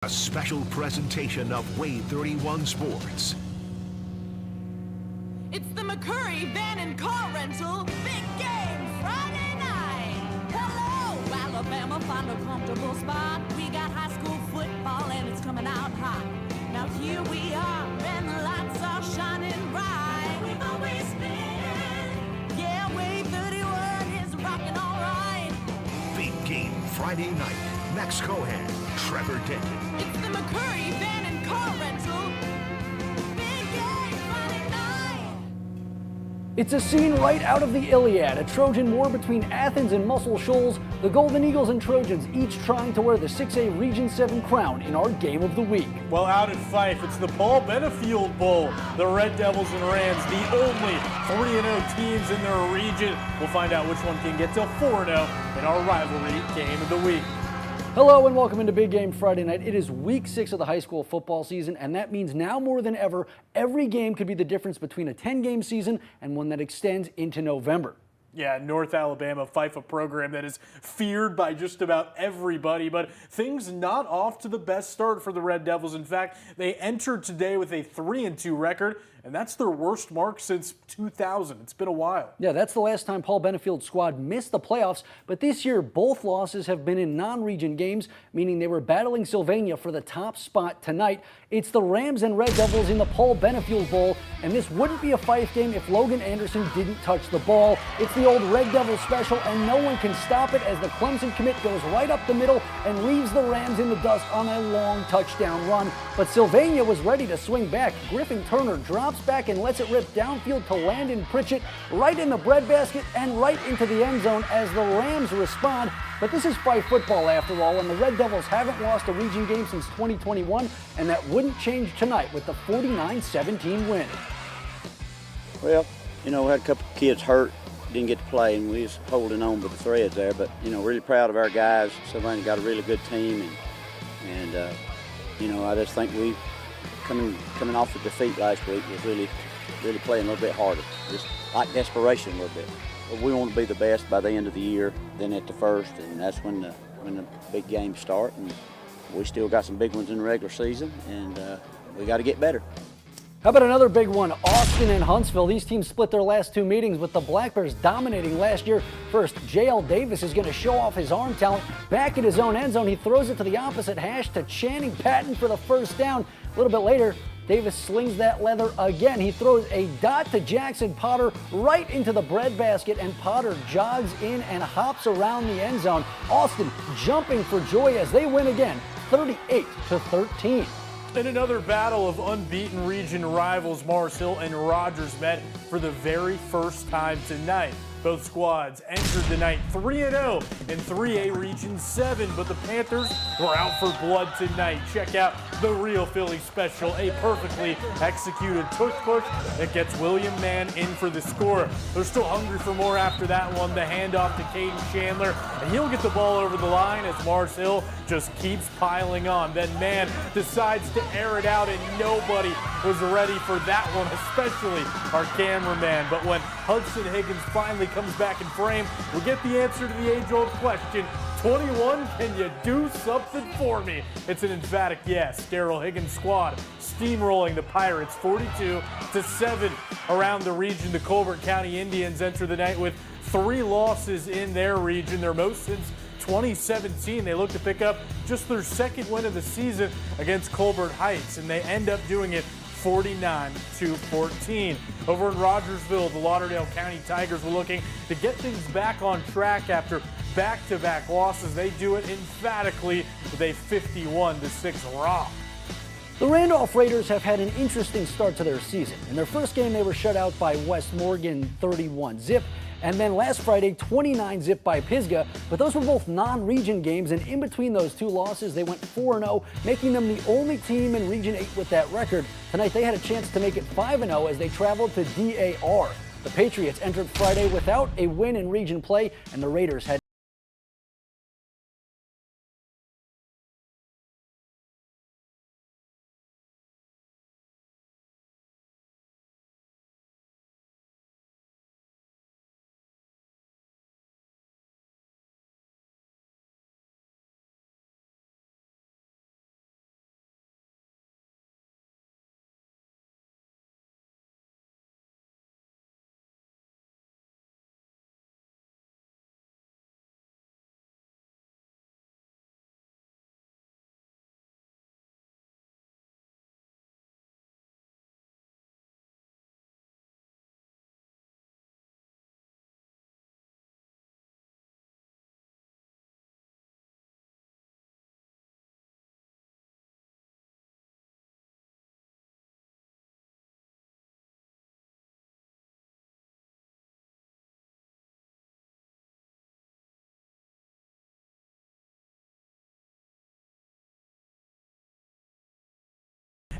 A special presentation of Waay 31 Sports. It's the McCurry Van and Car Rental Big Game Friday night. Hello, Alabama, find a comfortable spot. We got high school football and it's coming out hot. Now here we are and the lights are shining bright. We've always been. Yeah, Waay 31 is rocking all right. Big Game Friday night. Max Cohan, Trevor Denton. It's the McCurry Van and Car Rental Big Game Friday night. It's a scene right out of the Iliad, a Trojan war between Athens and Muscle Shoals, the Golden Eagles and Trojans each trying to wear the 6A Region 7 crown in our game of the week. Well, out at Fife, it's the Paul Benefield Bowl. The Red Devils and Rams, the only 3-0 teams in their region. We'll find out which one can get to 4-0 in our rivalry game of the week. Hello and welcome into Big Game Friday night. It is week 6 of the high school football season, and that means now more than ever, every game could be the difference between a 10-game season and one that extends into November. Yeah, North Alabama, Fife, a program that is feared by just about everybody, but things not off to the best start for the Red Devils. In fact, they entered today with a 3-2 record, and that's their worst mark since 2000. It's been a while. Yeah, that's the last time Paul Benefield's squad missed the playoffs, but this year both losses have been in non-region games, meaning they were battling Sylvania for the top spot tonight. It's the Rams and Red Devils in the Paul Benefield Bowl, and this wouldn't be a Fife game if Logan Anderson didn't touch the ball. It's the old Red Devil special, and no one can stop it as the Clemson commit goes right up the middle and leaves the Rams in the dust on a long touchdown run. But Sylvania was ready to swing back. Griffin Turner drops back and lets it rip downfield to Landon Pritchett right in the breadbasket and right into the end zone as the Rams respond. But this is Fife football after all, and the Red Devils haven't lost a region game since 2021, and that wouldn't change tonight with the 49-17 win. Well, we had a couple of kids hurt, didn't get to play, and we was holding on with the threads there. But really proud of our guys. Sylvania got a really good team, and I just think we coming off the defeat last week was really playing a little bit harder, just like desperation a little bit. But we want to be the best by the end of the year, then at the first, and that's when the big games start. And we still got some big ones in the regular season, and we got to get better. How about another big one? Austin and Huntsville. These teams split their last two meetings with the Black Bears dominating last year. First, J.L. Davis is going to show off his arm talent. Back at his own end zone, he throws it to the opposite hash to Channing Patton for the first down. A little bit later, Davis slings that leather again. He throws a dot to Jackson Potter right into the breadbasket, and Potter jogs in and hops around the end zone. Austin jumping for joy as they win again, 38-13. In another battle of unbeaten region rivals, Mars Hill and Rogers met for the very first time tonight. Both squads entered the night 3-0 in 3A Region 7, but the Panthers were out for blood tonight. Check out the real Philly special, a perfectly executed tush push that gets William Mann in for the score. They're still hungry for more after that one. The handoff to Caden Chandler, and he'll get the ball over the line as Mars Hill just keeps piling on. Then Mann decides to air it out, and nobody was ready for that one, especially our cameraman. But when Hudson Higgins finally comes back in frame, we get the answer to the age-old question, 21, can you do something for me? It's an emphatic yes. Daryl Higgins' squad steamrolling the Pirates 42-7 around the region. The Colbert County Indians enter the night with 3 losses in their region, their most since 2017. They look to pick up just their second win of the season against Colbert Heights, and they end up doing it 49-14. Over in Rogersville, the Lauderdale County Tigers were looking to get things back on track after back-to-back losses. They do it emphatically with a 51-6 rout. The Randolph Raiders have had an interesting start to their season. In their first game, they were shut out by West Morgan 31-0. And then last Friday, 29-0 by Pisgah. But those were both non-region games, and in between those two losses, they went 4-0, making them the only team in Region 8 with that record. Tonight, they had a chance to make it 5-0 as they traveled to DAR. The Patriots entered Friday without a win in region play, and the Raiders had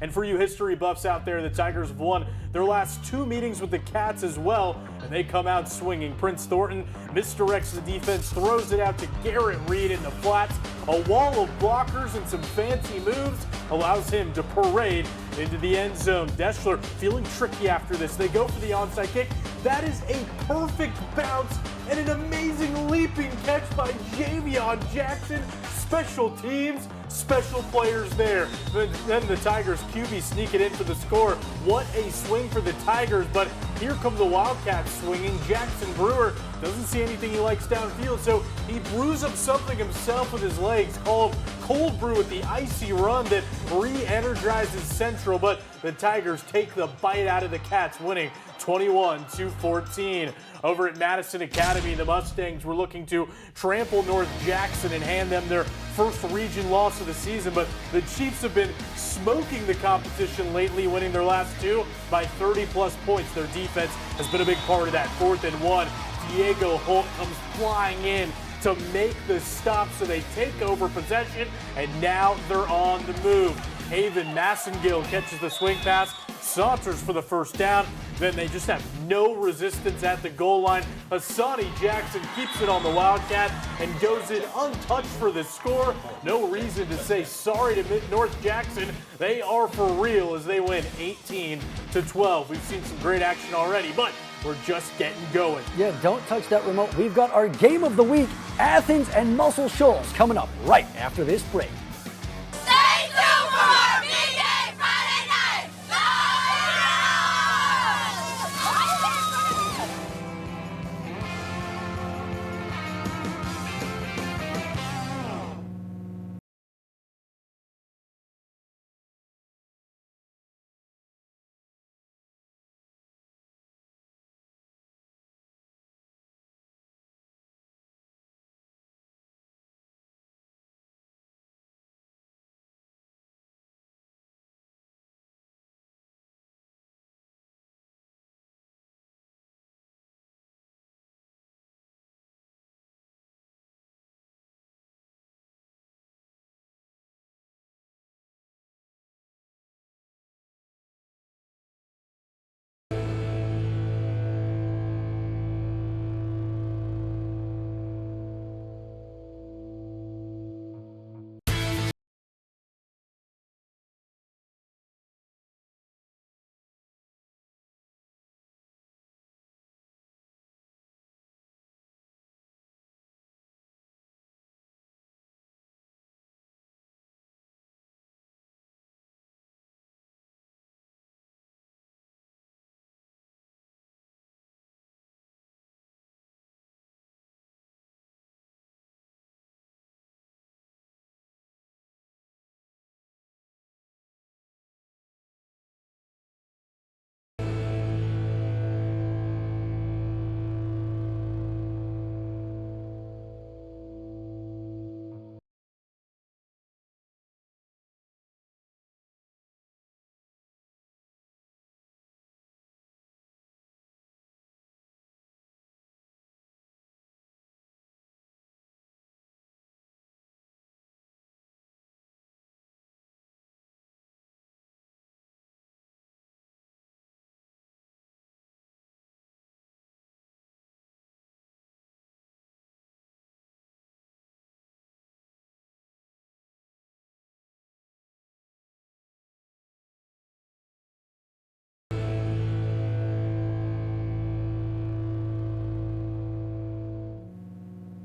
And for you history buffs out there, the Tigers have won their last 2 meetings with the Cats as well, and they come out swinging. Prince Thornton misdirects the defense, throws it out to Garrett Reed in the flats. A wall of blockers and some fancy moves allows him to parade into the end zone. Deschler feeling tricky after this. They go for the onside kick. That is a perfect bounce and an amazing leaping catch by Javion Jackson. Special teams, special players there. Then the Tigers QB sneak it in for the score. What a swing for the Tigers, but here come the Wildcats swinging. Jackson Brewer doesn't see anything he likes downfield, so he brews up something himself with his legs, called cold brew with the icy run that re-energizes Central, but the Tigers take the bite out of the Cats, winning 21-14. Over at Madison Academy, the Mustangs were looking to trample North Jackson and hand them their first region loss of the season, but the Chiefs have been smoking the competition lately, winning their last 2 by 30-plus points. Their defense has been a big part of that. 4th and 1, Diego Holt comes flying in to make the stop, so they take over possession, and now they're on the move. Haven Massengill catches the swing pass, saunters for the first down. Then they just have no resistance at the goal line. Hassani Jackson keeps it on the Wildcat and goes in untouched for the score. No reason to say sorry to North Jackson. They are for real as they win 18-12. We've seen some great action already, but we're just getting going. Yeah, don't touch that remote. We've got our game of the week, Athens and Muscle Shoals, coming up right after this break. Stay tuned for our Big Game Friday night.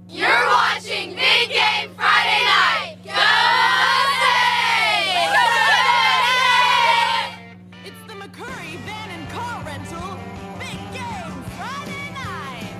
You're watching Big Game Friday night. Go State! It's the McCurry Van and Car Rental Big Game Friday night.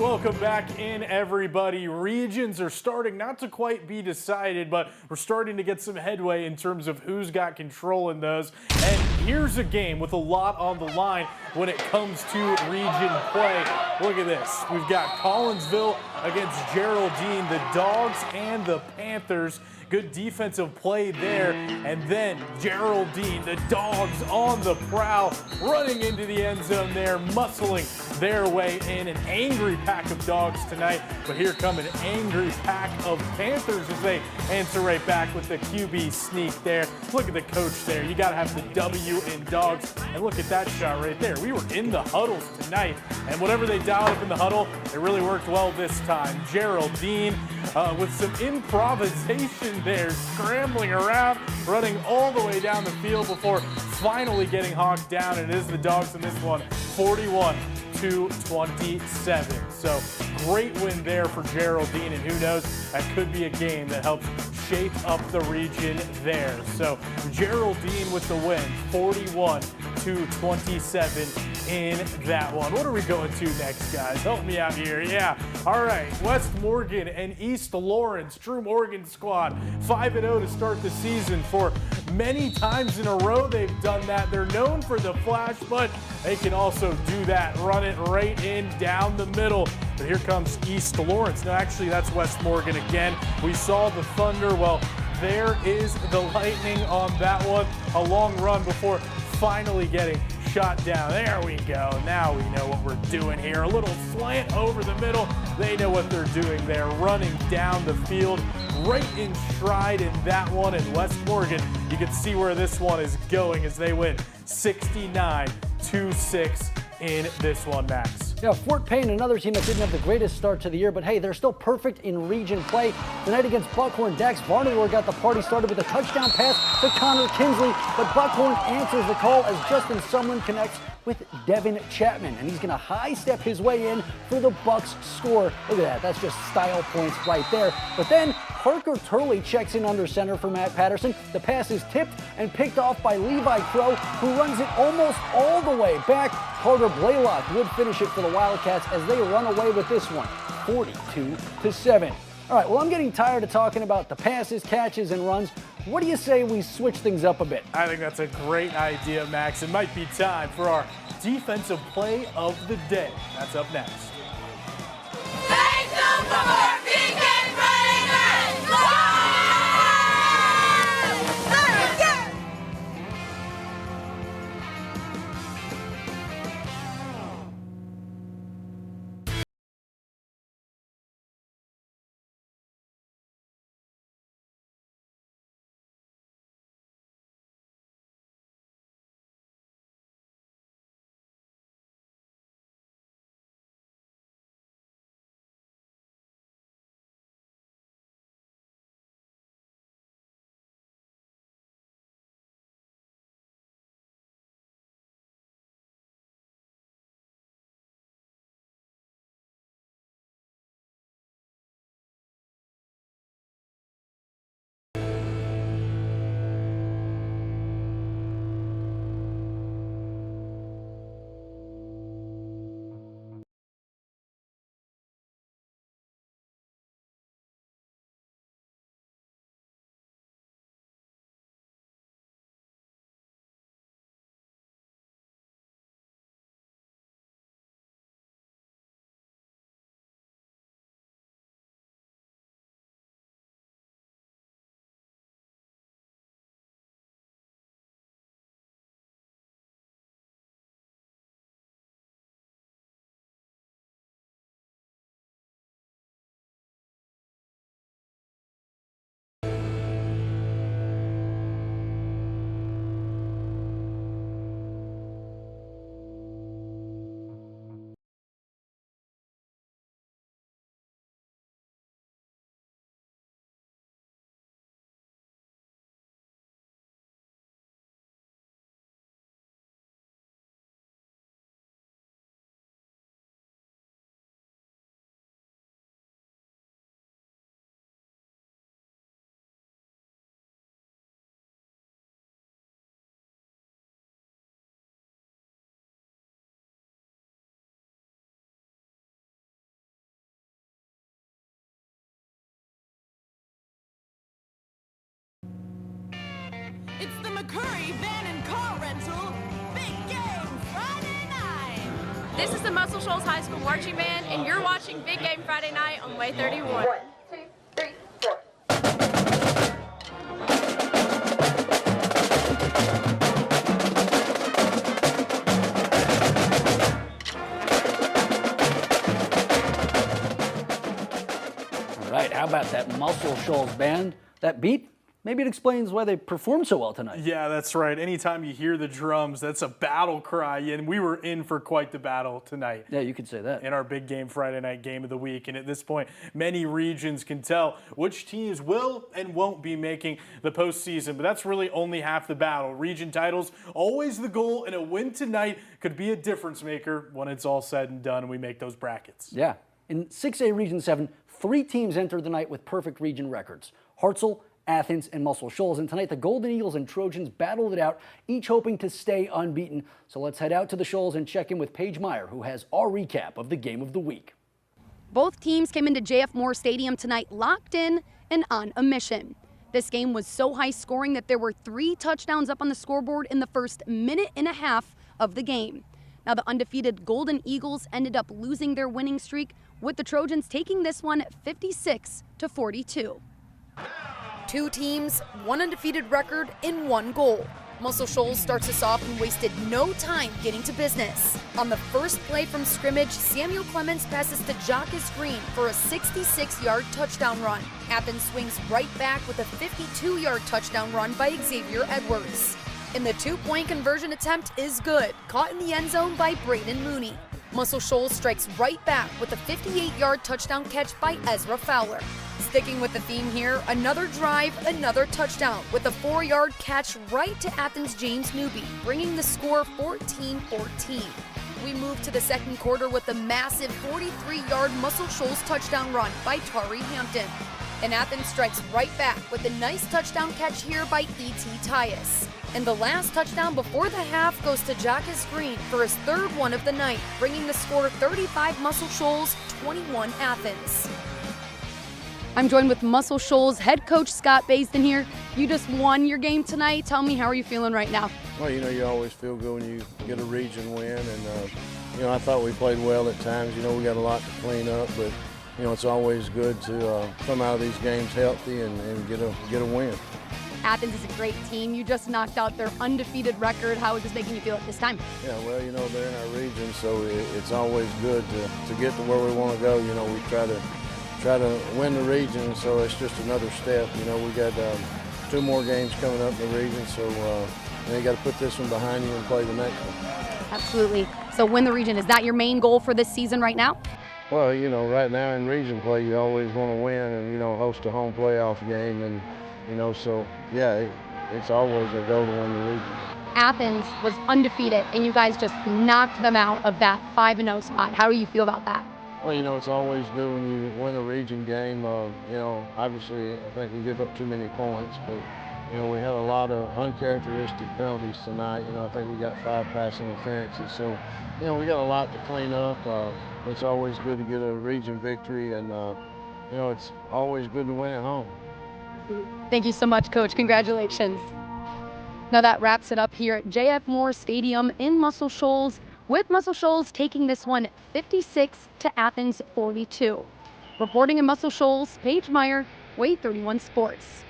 Welcome back in, everybody. Regions are starting not to quite be decided, but we're starting to get some headway in terms of who's got control in those. And here's a game with a lot on the line when it comes to region play. Look at this. We've got Collinsville against Geraldine, the Dogs and the Panthers. Good defensive play there. And then Geraldine, the Dogs on the prowl, running into the end zone there, muscling their way in. An angry pack of Dogs tonight, but here come an angry pack of Panthers as they answer right back with the QB sneak there. Look at the coach there. You got to have the W in Dogs. And look at that shot right there. We were in the huddles tonight, and whatever they dialed up in the huddle, it really worked well this time. Geraldine with some improvisation there, scrambling around, running all the way down the field before finally getting hawked down. And it is the Dogs in this one, 41-27. So great win there for Geraldine, and who knows, that could be a game that helps shape up the region there. So Geraldine with the win, 41-27 in that one. What are we going to next, guys? Help me out here. Yeah. All right. West Morgan and East Lawrence, True Morgan squad, 5-0 to start the season. For many times in a row, they've done that. They're known for the flash, but they can also do that. Run it right in down the middle. But here comes East Lawrence. No, actually, that's West Morgan again. We saw the Thunder. Well, there is the Lightning on that one. A long run before finally getting shot down. There we go. Now we know what we're doing here. A little slant over the middle. They know what they're doing there. Running down the field right in stride in that one. And West Morgan, you can see where this one is going as they win 69-6 in this one, Max. Yeah, Fort Payne, another team that didn't have the greatest start to the year, but hey, they're still perfect in region play. Tonight against Buckhorn, Dax Varnador got the party started with a touchdown pass to Connor Kinsley, but Buckhorn answers the call as Justin Sumlin connects with Devin Chapman, and he's going to high step his way in for the Bucks score. Look at that, that's just style points right there. But then Parker Turley checks in under center for Matt Patterson. The pass is tipped and picked off by Levi Crow, who runs it almost all the way back. Carter Blaylock would finish it for the Wildcats as they run away with this one, 42-7. All right, well, I'm getting tired of talking about the passes, catches, and runs. What do you say we switch things up a bit? I think that's a great idea, Max. It might be time for our defensive play of the day. That's up next. Thank you for working and running and it's the McCurry Van and Car Rental Big Game Friday Night. This is the Muscle Shoals High School Marching Band, and you're watching Big Game Friday Night on Way 31. 1, 2, 3, 4. All right, how about that Muscle Shoals band? That beat? Maybe it explains why they performed so well tonight. Yeah, that's right. Anytime you hear the drums, that's a battle cry, and we were in for quite the battle tonight. Yeah, you could say that. In our Big Game Friday Night Game of the Week. And at this point, many regions can tell which teams will and won't be making the postseason. But that's really only half the battle. Region titles, always the goal, and a win tonight could be a difference maker when it's all said and done and we make those brackets. Yeah. In 6A Region 7, 3 teams entered the night with perfect region records. Hartselle, Athens, and Muscle Shoals. And tonight, the Golden Eagles and Trojans battled it out, each hoping to stay unbeaten. So let's head out to the Shoals and check in with Paige Meyer, who has our recap of the game of the week. Both teams came into JF Moore Stadium tonight locked in and on a mission. This game was so high scoring that there were 3 touchdowns up on the scoreboard in the first minute and a half of the game. Now, the undefeated Golden Eagles ended up losing their winning streak, with the Trojans taking this one 56-42. 2 teams, 1 undefeated record, in 1 goal. Muscle Shoals starts us off and wasted no time getting to business. On the first play from scrimmage, Samuel Clemens passes to Jacques Green for a 66-yard touchdown run. Athens swings right back with a 52-yard touchdown run by Xavier Edwards. And the 2-point conversion attempt is good, caught in the end zone by Braden Mooney. Muscle Shoals strikes right back with a 58-yard touchdown catch by Ezra Fowler. Sticking with the theme here, another drive, another touchdown with a 4-yard catch right to Athens' James Newby, bringing the score 14-14. We move to the second quarter with a massive 43-yard Muscle Shoals touchdown run by Tari Hampton. And Athens strikes right back with a nice touchdown catch here by E.T. Tyus. And the last touchdown before the half goes to Jacques Green for his 3rd one of the night, bringing the score 35 Muscle Shoals, 21 Athens. I'm joined with Muscle Shoals head coach Scott Basden here. You just won your game tonight. Tell me, how are you feeling right now? Well, you know, you always feel good when you get a region win, and you know, I thought we played well at times. You know, we got a lot to clean up, but you know, it's always good to come out of these games healthy and get a win. Athens is a great team. You just knocked out their undefeated record. How is this making you feel at this time? Yeah, well, you know, they're in our region, so it's always good to get to where we want to go. You know, we try to win the region, so it's just another step. You know, we got 2 more games coming up in the region, so you got to put this one behind you and play the next one. Absolutely. So win the region. Is that your main goal for this season right now? Well, you know, right now in region play, you always want to win and, you know, host a home playoff game. And, you know, so, yeah, it's always a goal to win the region. Athens was undefeated, and you guys just knocked them out of that 5-0 spot. How do you feel about that? Well, you know, it's always good when you win a region game. You know, obviously, I think we give up too many points, but, you know, we had a lot of uncharacteristic penalties tonight. You know, I think we got 5 passing offenses. So, you know, we got a lot to clean up. It's always good to get a region victory, and, you know, it's always good to win at home. Thank you so much, Coach. Congratulations. Now that wraps it up here at JF Moore Stadium in Muscle Shoals, with Muscle Shoals taking this one 56 to Athens 42. Reporting in Muscle Shoals, Paige Meyer, Way 31 Sports.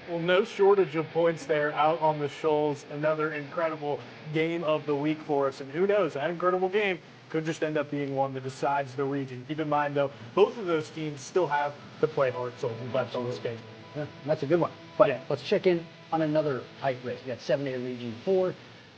Well, no shortage of points there out on the Shoals. Another incredible game of the week for us. And who knows, that incredible game could just end up being one that decides the region. Keep in mind, though, both of those teams still have to play Hartselle left on this game. Yeah, that's a good one. But yeah, let's check in on another height race. We got 7A Region 4,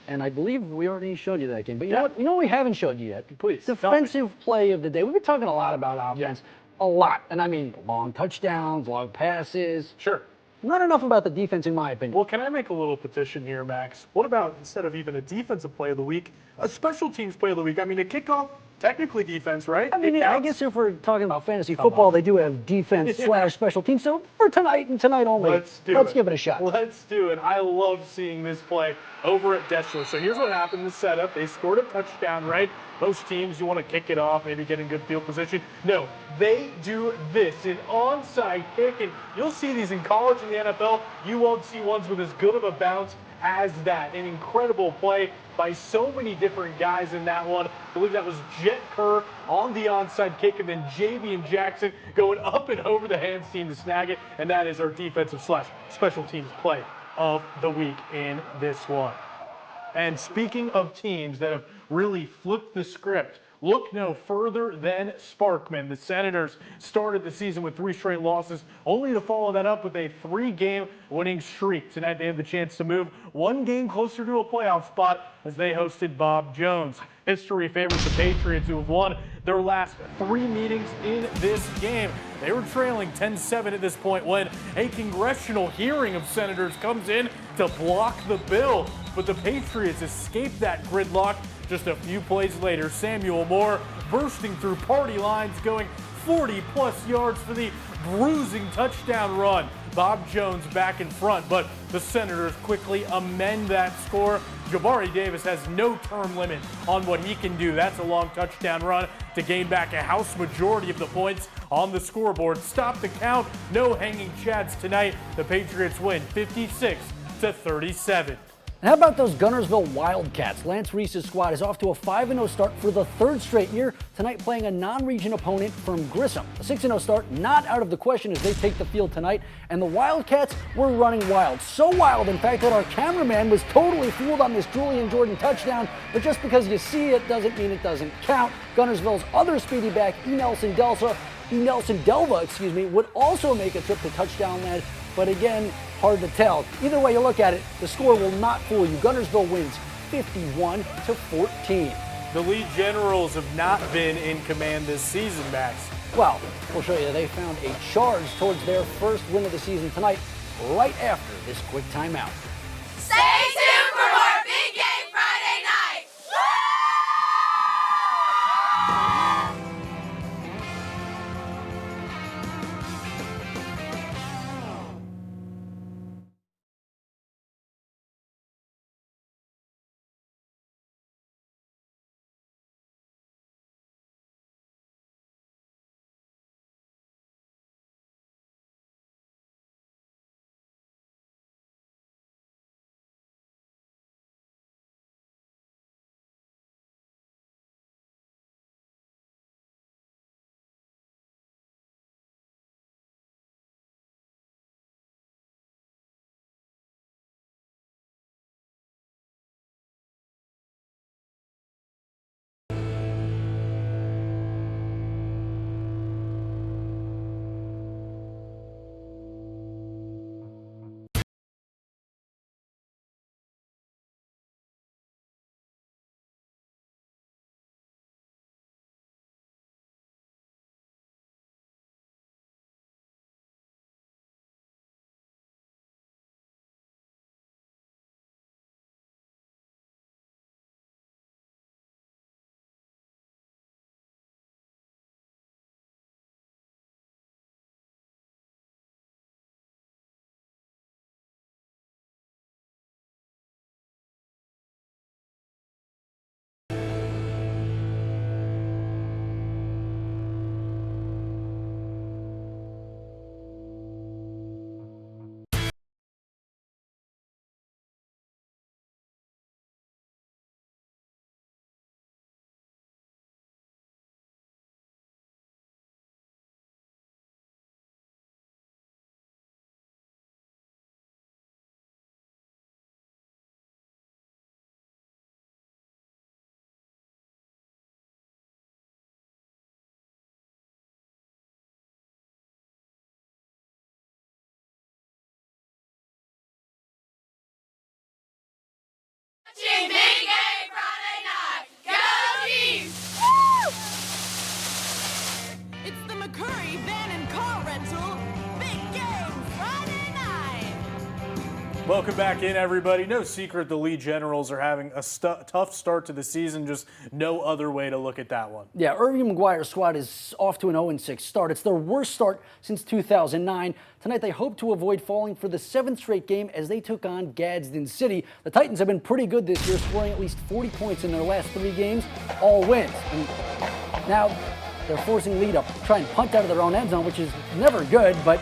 and I believe we already showed you that game. But you know what? You know what we haven't showed you yet? Please. Defensive play of the day. We've been talking a lot about offense. A lot. And I mean, long touchdowns, long passes. Sure. Not enough about the defense, in my opinion. Well, can I make a little petition here, Max? What about, instead of even a defensive play of the week, a special teams play of the week? I mean, a kickoff, technically defense, right? I mean, I guess if we're talking about fantasy football, they do have defense / special teams. So for tonight and tonight only, let's give it a shot. Let's do it. I love seeing this play over at Deschler. So here's what happened in the setup. They scored a touchdown, right? Most teams, you want to kick it off, maybe get in good field position. No, they do this, an onside kick. And you'll see these in college and the NFL. You won't see ones with as good of a bounce as that. An incredible play by so many different guys in that one. I believe that was Jet Kerr on the onside kick, and then Javian Jackson going up and over the hands team to snag it, and that is our defensive / special teams play of the week in this one. And speaking of teams that have really flipped the script, look no further than Sparkman. The Senators started the season with 3 straight losses, only to follow that up with a 3-game winning streak. Tonight they have the chance to move 1 game closer to a playoff spot as they hosted Bob Jones. History favors the Patriots, who have won their last 3 meetings in this game. They were trailing 10-7 at this point when a congressional hearing of Senators comes in to block the bill. But the Patriots escaped that gridlock. Just a few plays later, Samuel Moore bursting through party lines, going 40-plus yards for the bruising touchdown run. Bob Jones back in front, but the Senators quickly amend that score. Jabari Davis has no term limit on what he can do. That's a long touchdown run to gain back a house majority of the points on the scoreboard. Stop the count. No hanging chads tonight. The Patriots win 56-37. And how about those Gunnersville Wildcats? Lance Reese's squad is off to a 5-0 start for the 3rd straight year, tonight playing a non-region opponent from Grissom. A 6-0 start not out of the question as they take the field tonight, and the Wildcats were running wild. So wild, in fact, that our cameraman was totally fooled on this Julian Jordan touchdown, but just because you see it doesn't mean it doesn't count. Gunnersville's other speedy back, Nelson Delva, would also make a trip to touchdown land, but again, hard to tell. Either way you look at it, the score will not fool you. Gunnersville wins 51-14. The Lee Generals have not been in command this season, Max. Well, we'll show you they found a charge towards their first win of the season tonight, right after this quick timeout. Stay tuned for more Big Game Friday night. Big Game Friday night. Go Chiefs! Woo! It's the McCurry Van and Car Rental Big Game Friday night. Welcome back in, everybody. No secret the Lee Generals are having a tough start to the season. Just no other way to look at that one. Yeah, Irving McGuire's squad is off to an 0-6 start. It's their worst start since 2009. Tonight, they hope to avoid falling for the 7th straight game as they took on Gadsden City. The Titans have been pretty good this year, scoring at least 40 points in their last 3 games, all wins. And now they're forcing Lee to try and punt out of their own end zone, which is never good, but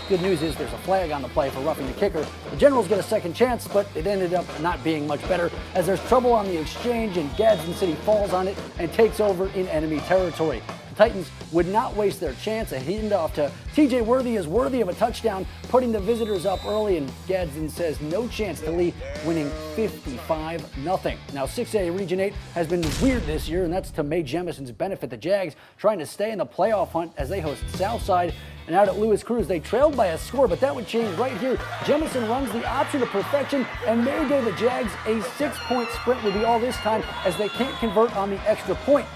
Good news is there's a flag on the play for roughing the kicker. The Generals get a second chance, but it ended up not being much better as there's trouble on the exchange and Gadsden City falls on it and takes over in enemy territory. The Titans would not waste their chance. A handoff to TJ Worthy is worthy of a touchdown, putting the visitors up early, and Gadsden says no chance to lead, winning 55-0. Now 6A Region 8 has been weird this year, and that's to Mae Jemison's benefit. The Jags trying to stay in the playoff hunt as they host Southside. And out at Lewis Cruz, they trailed by a score, but that would change right here. Jemison runs the option to perfection, and there go the Jags. A 6-point sprint would be all this time as they can't convert on the extra point.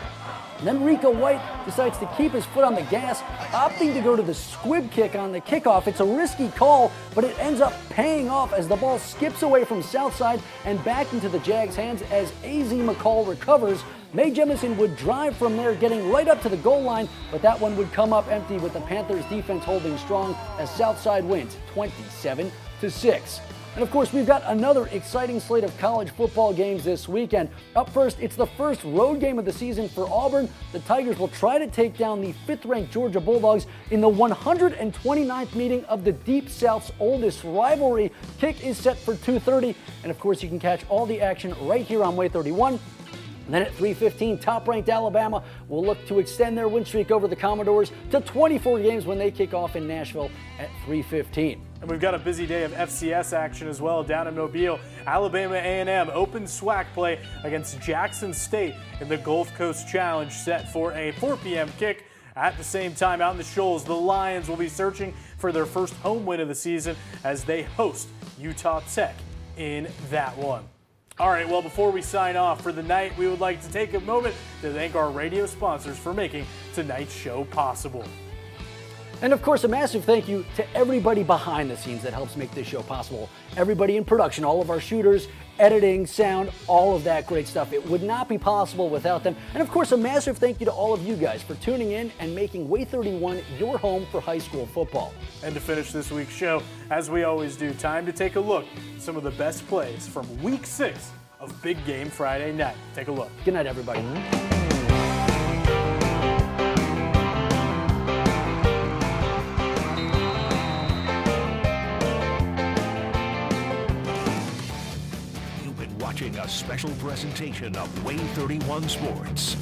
And then Rico White decides to keep his foot on the gas, opting to go to the squib kick on the kickoff. It's a risky call, but it ends up paying off as the ball skips away from Southside and back into the Jags' hands as A.Z. McCall recovers. Mae Jemison would drive from there, getting right up to the goal line, but that one would come up empty with the Panthers' defense holding strong as Southside wins 27-6. And of course, we've got another exciting slate of college football games this weekend. Up first, it's the first road game of the season for Auburn. The Tigers will try to take down the 5th-ranked Georgia Bulldogs in the 129th meeting of the Deep South's oldest rivalry. Kick is set for 2:30, and of course, you can catch all the action right here on Way 31. And then at 3:15, top-ranked Alabama will look to extend their win streak over the Commodores to 24 games when they kick off in Nashville at 3:15. And we've got a busy day of FCS action as well down in Mobile. Alabama A&M open SWAC play against Jackson State in the Gulf Coast Challenge, set for a 4 p.m. kick. At the same time, out in the Shoals, the Lions will be searching for their first home win of the season as they host Utah Tech in that one. All right, well, before we sign off for the night, we would like to take a moment to thank our radio sponsors for making tonight's show possible. And of course, a massive thank you to everybody behind the scenes that helps make this show possible. Everybody in production, all of our shooters, editing, sound, all of that great stuff. It would not be possible without them. And of course, a massive thank you to all of you guys for tuning in and making Way 31 your home for high school football. And to finish this week's show, as we always do, time to take a look at some of the best plays from Week 6 of Big Game Friday night. Take a look. Good night, everybody. You've been watching a special presentation of Way 31 Sports.